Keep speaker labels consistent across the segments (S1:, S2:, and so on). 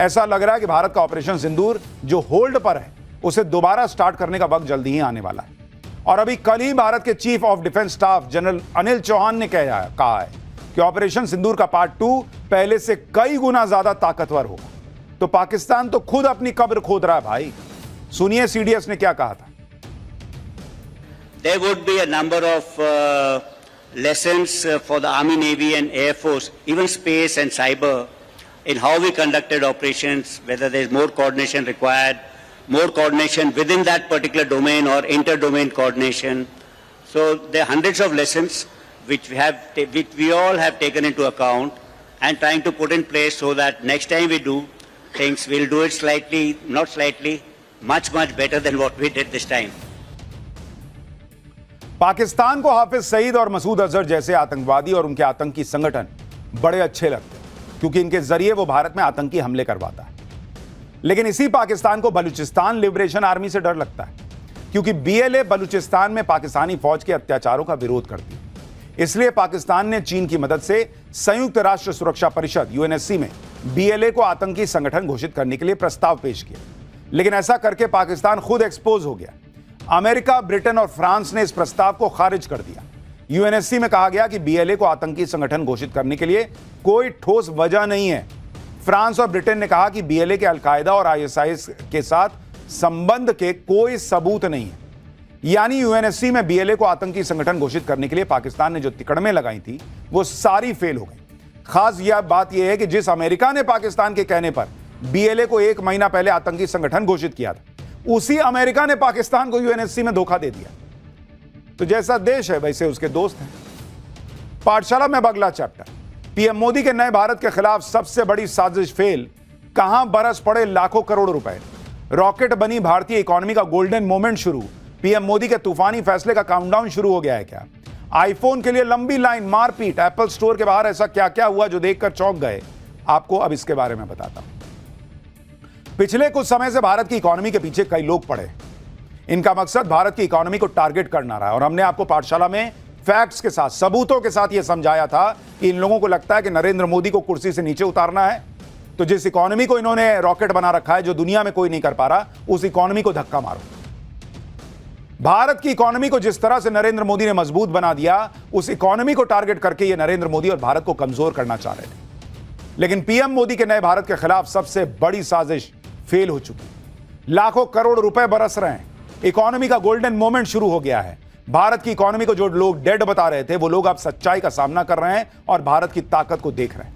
S1: ऐसा लग रहा है कि भारत का ऑपरेशन सिंदूर जो होल्ड पर है उसे दोबारा स्टार्ट करने का वक्त जल्दी ही आने वाला है। और अभी कल ही भारत के chief of defence staff general Anil Chauhan ने कहा है कि ऑपरेशन सिंदूर का पार्ट 2 पहले से कई गुना ज्यादा ताकतवर होगा। तो पाकिस्तान तो खुद अपनी कब्र खोद रहा है भाई। सुनिए सीडीएस ने क्या कहा था।
S2: There would be a number of lessons for the Army, Navy and Air Force, even space and cyber, in how we conducted operations, whether there is more coordination required, more coordination within that particular domain or inter-domain coordination. So there are hundreds of lessons which we all have taken into account and trying to put in place so that next time we do things, we'll do it slightly, not slightly, much better than what we did this time.
S1: Pakistan को हाफिज सईद और मसूद अजहर जैसे आतंकवादी और उनके आतंकी संगठन बड़े अच्छे लगते हैं क्योंकि इनके जरिए वो भारत में आतंकी हमले करवाता है। लेकिन इसी पाकिस्तान को बलूचिस्तान लिबरेशन आर्मी से डर लगता है क्योंकि बीएलए बलूचिस्तान में पाकिस्तानी फौज के अत्याचारों का विरोध करती है। इसलिए पाकिस्तान ने चीन की मदद से संयुक्त राष्ट्र सुरक्षा परिषद यूएनएससी में बीएलए को आतंकी संगठन घोषित करने के लिए प्रस्ताव पेश किया। लेकिन ऐसा करके पाकिस्तान खुद एक्सपोज हो गया। अमेरिका, ब्रिटेन और फ्रांस ने इस प्रस्ताव को खारिज कर दिया। यूएनएससी में कहा गया कि बीएलए को आतंकी संगठन घोषित करने के लिए कोई ठोस वजह नहीं है। फ्रांस और ब्रिटेन ने कहा कि बीएलए के अलकायदा और आईएसआईएस के साथ संबंध के कोई सबूत नहीं है। यानी यूएनएससी में बीएलए को आतंकी संगठन घोषित करने के लिए पाकिस्तान ने जो तिकड़में लगाई थी वो सारी फेल हो गई। खास यह बात यह है कि जिस अमेरिका ने पाकिस्तान के कहने पर बीएलए को 1 महीना पहले आतंकी संगठन घोषित किया था, उसी अमेरिका ने पाकिस्तान को यूएनएससी में धोखा दे दिया। तो जैसा देश है वैसे उसके दोस्त हैं। पाठशाला में अगला चैप्टर, पीएम मोदी के नए भारत के खिलाफ सबसे बड़ी साजिश फेल, कहां बरस पड़े लाखों करोड़ रुपए, रॉकेट बनी भारतीय इकोनॉमी का गोल्डन मोमेंट शुरू, पीएम मोदी के तूफानी फैसले का काउंटडाउन शुरू हो गया है क्या, आईफोन के लिए लंबी लाइन, मारपीट, एप्पल स्टोर के बाहर ऐसा क्या क्या हुआ जो देखकर चौंक गए, आपको अब इसके बारे में बताता हूं। पिछले कुछ समय से भारत की इकोनॉमी के पीछे कई लोग पड़े। इनका मकसद भारत की इकोनॉमी को टारगेट करना रहा और हमने आपको पाठशाला में फैक्ट्स के साथ, सबूतों के साथ यह समझाया था कि इन लोगों को लगता है कि नरेंद्र मोदी को कुर्सी से नीचे उतारना है, तो जिस इकोनॉमी को इन्होंने रॉकेट बना रखा है जो दुनिया में कोई नहीं कर पा रहा, उस इकोनॉमी को धक्का मारो। भारत की इकोनॉमी को जिस तरह से नरेंद्र मोदी ने मजबूत बना दिया, उस इकोनॉमी को टारगेट करके ये नरेंद्र मोदी और भारत को कमजोर करना चाह रहे थे। लेकिन पीएम मोदी के नए भारत के खिलाफ सबसे बड़ी साजिश फेल हो चुकी। लाखों करोड़ रुपए बरस रहे हैं, इकोनॉमी का गोल्डन मोमेंट शुरू हो गया है। भारत की इकोनॉमी को जो लोग डेड बता रहे थे वो लोग अब सच्चाई का सामना कर रहे हैं और भारत की ताकत को देख रहे हैं।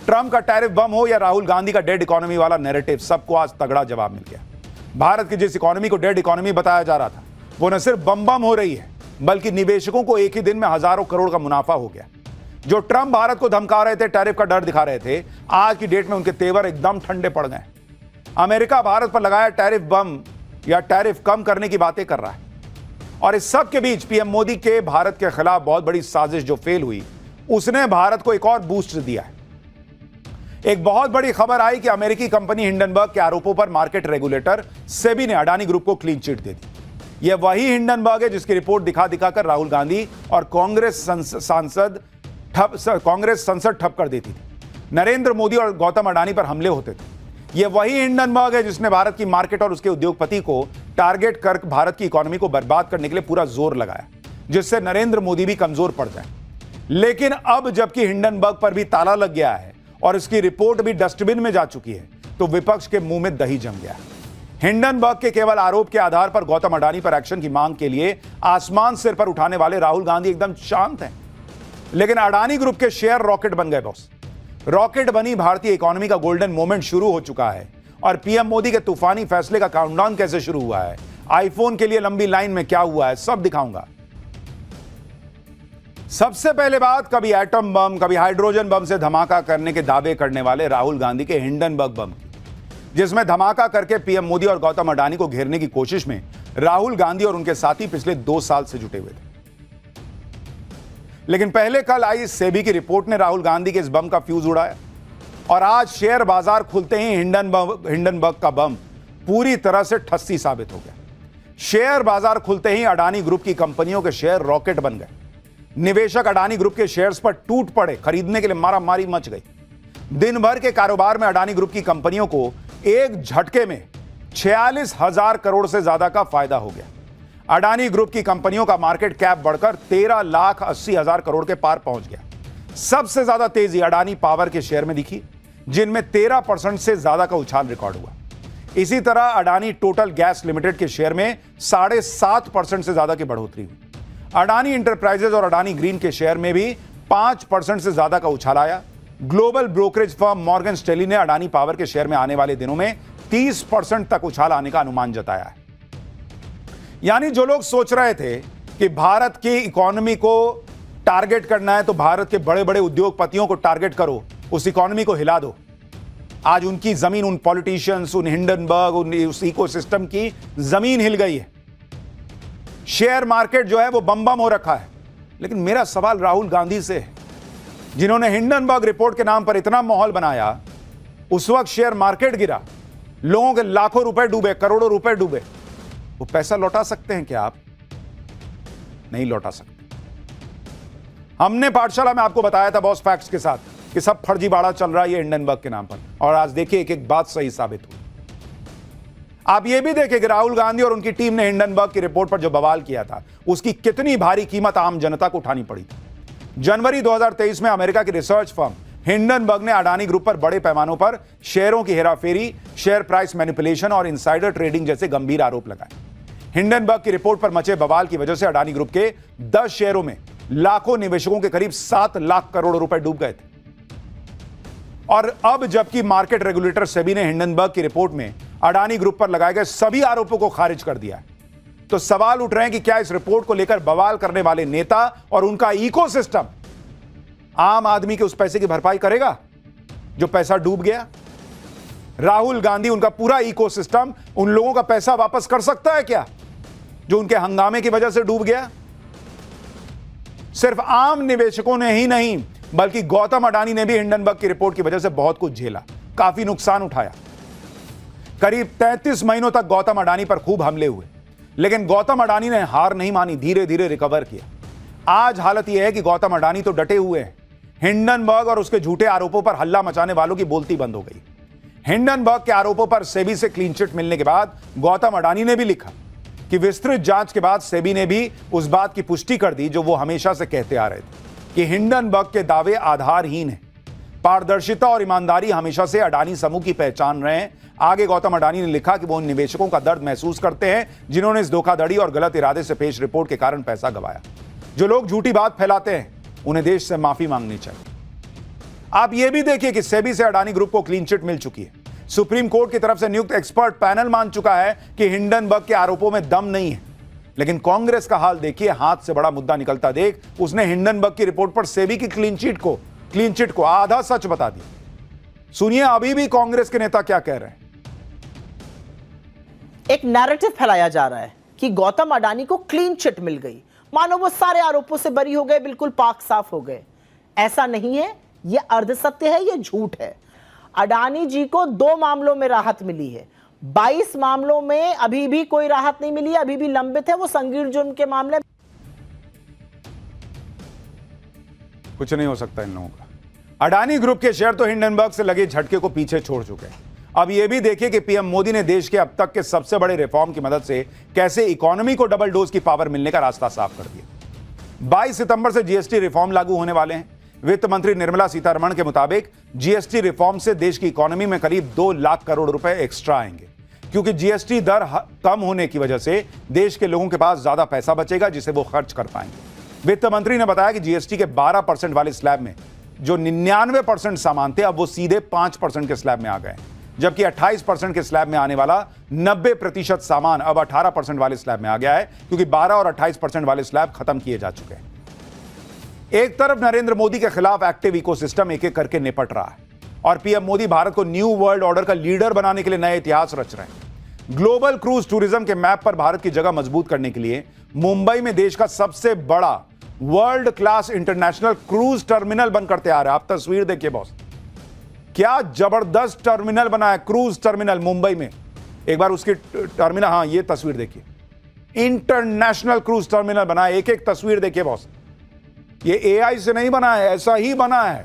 S1: ट्रंप का टैरिफ बम हो या राहुल गांधी का डेड इकोनॉमी वाला नैरेटिव, सबको आज तगड़ा जवाब मिल गया। भारत की जिस इकोनॉमी को डेड इकोनॉमी बताया जा रहा था वो न सिर्फ बम हो रही है बल्कि निवेशकों को एक ही दिन में हजारों करोड़ का मुनाफा हो गया। जो ट्रंप भारत को धमका रहे थे, टैरिफ का डर दिखा रहे थे, आज की डेट में उनके तेवर एकदम ठंडे पड़ गए। अमेरिका भारत पर लगाया टैरिफ बम या टैरिफ कम करने की बातें कर रहा है। और इस सब के बीच पीएम मोदी के भारत के खिलाफ बहुत बड़ी साजिश जो फेल हुई, उसने भारत को एक और बूस्ट दिया है। एक बहुत बड़ी खबर आई कि अमेरिकी कंपनी हिंडनबर्ग के आरोपों पर मार्केट रेगुलेटर सेबी ने अडानी ग्रुप को क्लीन चिट दे दी। यह वही हिंडनबर्ग है जिसकी रिपोर्ट दिखाकर राहुल गांधी और कांग्रेस संसद ठप कर देती थी। नरेंद्र मोदी और गौतम अडानी पर हमले होते थे। यह वही हिंडनबर्ग है जिसने भारत की मार्केट और उसके उद्योगपति को टारगेट कर भारत की इकोनॉमी को बर्बाद करने के लिए पूरा जोर लगाया, जिससे नरेंद्र मोदी भी कमजोर पड़ जाए। लेकिन अब जबकि हिंडनबर्ग पर भी ताला लग गया है और इसकी रिपोर्ट भी डस्टबिन में जा चुकी है, तो विपक्ष के मुंह में दही जम गया। हिंडनबर्ग के केवल आरोप के आधार पर गौतम अडानी पर एक्शन की मांग के लिए आसमान सिर पर उठाने वाले राहुल गांधी एकदम शांत हैं। लेकिन अडानी ग्रुप के शेयर रॉकेट बन गए बॉस। रॉकेट बनी भारतीय इकोनॉमी का गोल्डन मोमेंट शुरू हो चुका है और पीएम मोदी के तूफानी फैसले का काउंटडाउन कैसे शुरू हुआ है, आईफोन के लिए लंबी लाइन में क्या हुआ है, सब दिखाऊंगा। सबसे पहले बात, कभी एटम बम, कभी हाइड्रोजन बम से धमाका करने के दावे करने वाले राहुल गांधी के हिंडनबर्ग बम की, जिसमें धमाका करके पीएम मोदी और गौतम अडानी को घेरने की कोशिश में राहुल गांधी और उनके साथी पिछले 2 साल से जुटे हुए थे। लेकिन पहले कल आई सेबी की रिपोर्ट ने राहुल गांधी के इस बम का फ्यूज उड़ाया और आज शेयर बाजार खुलते ही हिंडनबर्ग का बम पूरी तरह से ठस्सी साबित हो गया। शेयर बाजार खुलते ही अडानी ग्रुप की कंपनियों के शेयर रॉकेट बन गए। निवेशक अडानी ग्रुप के शेयर्स पर टूट पड़े, खरीदने के लिए मारामारी मच गई। दिन भर के कारोबार में अडानी ग्रुप की कंपनियों को एक झटके में 46,000 करोड़ से ज्यादा का फायदा हो गया। अडानी ग्रुप की कंपनियों का मार्केट कैप बढ़कर 13,80,000 करोड़ के पार पहुंच गया। सबसे ज्यादा तेजी अडानी पावर के शेयर में दिखी, जिनमें 13% से ज्यादा का उछाल रिकॉर्ड हुआ। इसी तरह अडानी टोटल गैस लिमिटेड के शेयर में 7.5% से ज्यादा की बढ़ोतरी हुई। अडानी इंटरप्राइजेज और अडानी ग्रीन के शेयर में भी 5% से ज्यादा का उछाल आया। Global brokerage firm Morgan Stanley ने अडानी पावर के शेयर में आने वाले दिनों में 30% तक उछाल आने का अनुमान जताया है। यानी जो लोग सोच रहे थे कि भारत की इकोनॉमी को टारगेट करना है तो भारत के बड़े बड़े उद्योगपतियों को टारगेट करो, उस इकोनॉमी को हिला दो, आज उनकी जमीन, उन पॉलिटिशियंस, उन हिंडनबर्ग, उस इकोसिस्टम की जमीन हिल गई है। शेयर मार्केट जो है वो बम बम हो रखा है। लेकिन मेरा सवाल राहुल गांधी से है, जिन्होंने हिंडनबर्ग रिपोर्ट के नाम पर इतना माहौल बनाया, उस वक्त शेयर मार्केट गिरा, लोगों के लाखों रुपए डूबे, करोड़ों रुपए डूबे। वो पैसा लौटा सकते हैं क्या आप? नहीं लौटा सकते। हमने पाठशाला में आपको बताया था बॉस फैक्ट्स के साथ कि सब फर्जीवाड़ा चल रहा है ये हिंडनबर्ग के नाम पर, और आज देखिए एक एक बात सही साबित हुई। आप ये भी देखें कि राहुल गांधी और उनकी टीम ने हिंडनबर्ग की रिपोर्ट पर जो बवाल किया था, उसकी कितनी भारी कीमत आम जनता को उठानी पड़ी थी। जनवरी 2023 में अमेरिका की रिसर्च फर्म हिंडनबर्ग ने अडानी ग्रुप पर बड़े पैमानों पर शेयरों की हेराफेरी, शेयर प्राइस मैनिपुलेशन और इनसाइडर ट्रेडिंग जैसे गंभीर आरोप लगाए। हिंडनबर्ग की रिपोर्ट पर मचे बवाल की वजह से अडानी ग्रुप के 10 शेयरों में लाखों निवेशकों के करीब 7 लाख करोड़ रुपए डूब गए थे। और अब जबकि मार्केट रेगुलेटर सेबी ने हिंडनबर्ग की रिपोर्ट में अडानी ग्रुप पर लगाए गए सभी आरोपों को खारिज कर दिया है, तो सवाल उठ रहे हैं कि क्या इस रिपोर्ट को लेकर बवाल करने वाले नेता और उनका इकोसिस्टम आम आदमी के उस पैसे की भरपाई करेगा जो पैसा डूब गया? राहुल गांधी, उनका पूरा इकोसिस्टम उन लोगों का पैसा वापस कर सकता है क्या जो उनके हंगामे की वजह से डूब गया? सिर्फ आम निवेशकों ने ही नहीं, बल्कि गौतम अडानी ने भी हिंडनबर्ग की रिपोर्ट की वजह से बहुत कुछ झेला, काफी नुकसान उठाया। करीब 33 महीनों तक गौतम अडानी पर खूब हमले हुए, लेकिन गौतम अडानी ने हार नहीं मानी, धीरे धीरे रिकवर किया। आज हालत यह है कि गौतम अडानी तो डटे हुए हैं। हिंडनबर्ग और उसके झूठे आरोपों पर हल्ला मचाने वालों की बोलती बंद हो गई। हिंडनबर्ग के आरोपों पर सेबी से क्लीन चिट मिलने के बाद गौतम अडानी ने भी लिखा कि विस्तृत जांच के बाद सेबी ने भी उस बात की पुष्टि कर दी जो वो हमेशा से कहते आ रहे थे कि हिंडनबर्ग के दावे आधारहीन हैं। पारदर्शिता और ईमानदारी हमेशा से अडानी समूह की पहचान रहे हैं। आगे गौतम अडानी ने लिखा कि वो उन निवेशकों का दर्द महसूस करते हैं जिन्होंने इस धोखाधड़ी और गलत इरादे से पेश रिपोर्ट के कारण पैसा गंवाया। जो लोग झूठी बात फैलाते हैं उन्हें देश से माफी मांगनी चाहिए। आप यह भी देखिए कि सेबी से अडानी ग्रुप को क्लीन चिट मिल चुकी है। सुप्रीम कोर्ट की तरफ से नियुक्त एक्सपर्ट पैनल मान चुका है कि हिंडनबर्ग के आरोपों में दम नहीं है। लेकिन कांग्रेस का हाल देखिए, हाथ से बड़ा मुद्दा निकलता देख उसने हिंडनबर्ग की रिपोर्ट पर सेबी की क्लीन चिट को आधा सच बता दिया। सुनिए अभी भी कांग्रेस के नेता क्या कह रहे हैं।
S3: एक नैरेटिव फैलाया जा रहा है कि गौतम अडानी को क्लीन चिट मिल गई, मानो वो सारे आरोपों से बरी हो गए, बिल्कुल पाक साफ हो गए। ऐसा नहीं है, यह अर्धसत्य है, यह झूठ है। अडानी जी को 2 मामलों में राहत मिली है, 22 मामलों में अभी भी कोई राहत नहीं मिली है, अभी भी लंबित है वो संगीन जुर्म के मामले।
S1: कुछ नहीं हो सकता इन लोगों का। अडानी ग्रुप के शेयर तो हिंडनबर्ग से लगे झटके को पीछे छोड़ चुके हैं। अब यह भी देखिए कि पीएम मोदी ने देश के अब तक के सबसे बड़े रिफॉर्म की मदद से कैसे इकोनॉमी को डबल डोज की पावर मिलने का रास्ता साफ कर दिया। 22 सितंबर से जीएसटी रिफॉर्म लागू होने वाले हैं। वित्त मंत्री निर्मला सीतारमण के मुताबिक जीएसटी रिफॉर्म से देश की इकोनॉमी में करीब 2 लाख करोड़ रुपए एक्स्ट्रा आएंगे, क्योंकि जीएसटी दर कम होने की वजह से देश के लोगों के पास ज्यादा पैसा बचेगा जिसे वो खर्च कर पाएंगे। वित्त मंत्री ने बताया कि जीएसटी के 12% वाले स्लैब में जो 99% सामान थे अब वो सीधे 5% के स्लैब में आ गए, जबकि 28% के स्लैब में आने वाला 90% सामान अब 18% वाले स्लैब में आ गया है, क्योंकि 12 और 28% वाले स्लैब खत्म किए जा चुके हैं। एक तरफ नरेंद्र मोदी के खिलाफ एक्टिव इकोसिस्टम एक एक करके निपट रहा है और पीएम मोदी भारत को न्यू वर्ल्ड ऑर्डर का लीडर बनाने के लिए नए इतिहास रच रहे हैं। ग्लोबल क्रूज टूरिज्म के मैप पर भारत की जगह मजबूत करने के लिए मुंबई में देश का सबसे बड़ा world class international cruise terminal बनकर तैयार है। आप तस्वीर देखिए बॉस, क्या जबरदस्त टर्मिनल बना है, क्रूज टर्मिनल मुंबई में। एक बार उसकी टर्मिनल, हाँ ये तस्वीर देखिए, इंटरनेशनल क्रूज टर्मिनल बना है। एक एक तस्वीर देखिए बॉस, ये एआई से नहीं बना है, ऐसा ही बना है।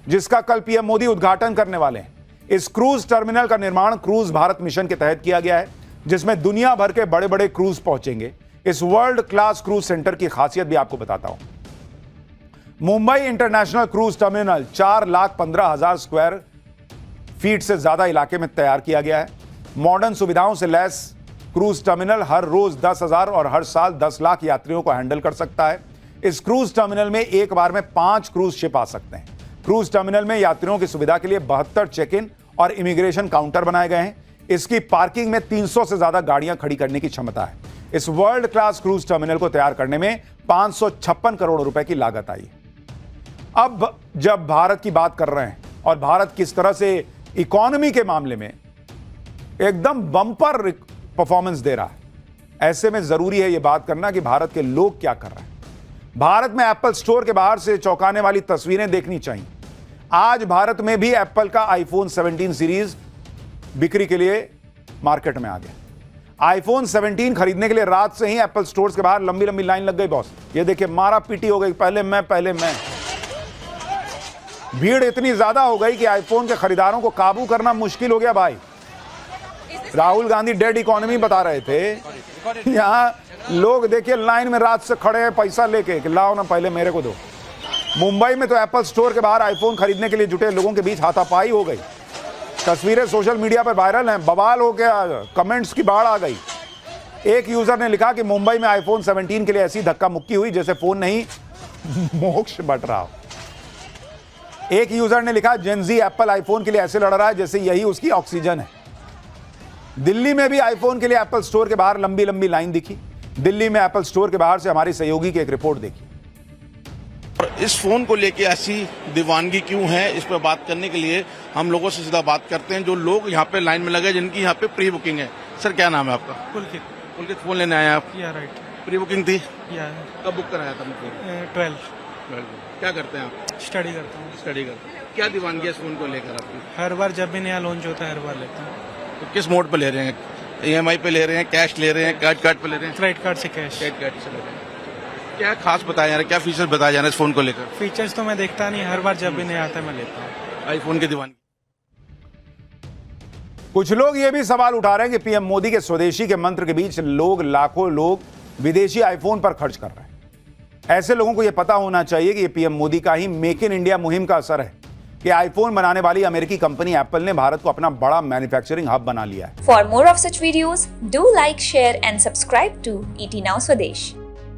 S1: जिसका कल पीएम मोदी उद्घाटन करने वाले हैं। इस क्रूज टर्मिनल का निर्माण क्रूज भारत मिशन के तहत किया गया है, जिसमें दुनिया भर के बड़े बड़े क्रूज पहुंचेंगे। इस वर्ल्ड क्लास क्रूज सेंटर की खासियत भी आपको बताता हूं। Mumbai international cruise terminal 4,15,000 square feet से ज्यादा इलाके में तैयार किया गया है। मॉडर्न सुविधाओं से लैस क्रूज टर्मिनल हर रोज 10,000 और हर साल 10 लाख यात्रियों को हैंडल कर सकता है। इस क्रूज टर्मिनल में एक बार में 5 क्रूज शिप आ सकते हैं। क्रूज टर्मिनल में यात्रियों की सुविधा के लिए 72 चेक इन और इमिग्रेशन काउंटर बनाए गए हैं। इसकी पार्किंग में 300 से ज्यादा गाड़ियां खड़ी करने की क्षमता है। इस वर्ल्ड क्लास क्रूज टर्मिनल को तैयार करने में 556 करोड़ रुपए की लागत आई। अब जब भारत की बात कर रहे हैं और भारत किस तरह से इकोनॉमी के मामले में एकदम बम्पर परफॉर्मेंस दे रहा है, ऐसे में जरूरी है यह बात करना कि भारत के लोग क्या कर रहे हैं। भारत में एप्पल स्टोर के बाहर से चौंकाने वाली तस्वीरें देखनी चाहिए। आज भारत में भी एप्पल का आईफोन 17 सीरीज बिक्री के लिए मार्केट में आ गया। आईफोन 17 खरीदने के लिए रात से ही एप्पल स्टोर्स के बाहर लंबी लंबी लाइन लग गई बॉस। ये देखिए, मारा पीटी हो गई, पहले मैं। भीड़ इतनी ज्यादा हो गई कि आईफोन के खरीदारों को काबू करना मुश्किल हो गया भाई। राहुल गांधी डेड इकोनॉमी बता रहे थे, यहां लोग देखिए लाइन में रात से खड़े हैं पैसा लेके कि लाओ ना पहले मेरे को दो। मुंबई में तो एप्पल स्टोर के बाहर आईफोन खरीदने के लिए जुटे लोगों के बीच हाथापाई हो गई। तस्वीरें सोशल मीडिया पर वायरल हैं, बवाल हो गया, कमेंट्स की बाढ़ आ गई। एक यूजर ने लिखा कि मुंबई में आईफोन 17 के लिए ऐसी धक्का मुक्की हुई जैसे फोन नहीं मोक्ष बट रहा हो। एक यूजर ने लिखा, जेनजी एप्पल आईफोन के लिए ऐसे लड़ रहा है जैसे यही उसकी ऑक्सीजन है। दिल्ली में भी आईफोन के लिए एप्पल स्टोर के बाहर लंबी लंबी लाइन दिखी। दिल्ली में एप्पल स्टोर के बाहर से हमारी सहयोगी की एक रिपोर्ट देखी।
S4: और इस फोन को लेके ऐसी दीवानगी क्यों है, इस पर बात करने के लिए हम लोगों से सीधा बात करते हैं जो लोग यहाँ पे लाइन में लगे, जिनकी यहाँ पे प्री बुकिंग है। सर क्या नाम है आपका? पुलकित फोन लेने आए आप?
S5: या राइट
S4: प्री बुकिंग थी?
S5: या
S4: कब बुक कराया था? मतलब
S5: 12
S4: क्या करते हैं आप?
S5: स्टडी करता हूँ।
S4: स्टडी करते हैं। क्या दीवानगी है इस फोन को लेकर आपकी?
S5: हर बार जब भी नया लॉन्च होता है हर बार लेता हूँ।
S4: तो किस मोड पे ले रहे हैं? EMI पे ले रहे हैं, कैश ले रहे हैं, कार्ड पे ले रहे हैं?
S5: क्रेडिट कार्ड से कैश।
S4: क्रेडिट कार्ड से ले रहे हैं। क्या खास बताया जा रहा है, क्या फीचर्स बताया जा रहा है इस फोन को लेकर?
S5: फीचर्स तो मैं देखता नहीं, हर बार जब भी नया आता है मैं लेता हूँ।
S4: आईफोन की दीवानगी।
S1: कुछ लोग ये भी सवाल उठा रहे हैं कि पीएम मोदी के स्वदेशी के मंत्र के बीच लाखों लोग विदेशी आईफोन पर खर्च कर रहे हैं। ऐसे लोगों को यह पता होना चाहिए कि यह पीएम मोदी का ही मेक इन इंडिया मुहिम का असर है कि आईफोन बनाने वाली अमेरिकी कंपनी एप्पल ने भारत को अपना बड़ा मैन्युफैक्चरिंग हब बना लिया है।
S6: For more of such videos, do like, share and subscribe to ET Now Swadesh.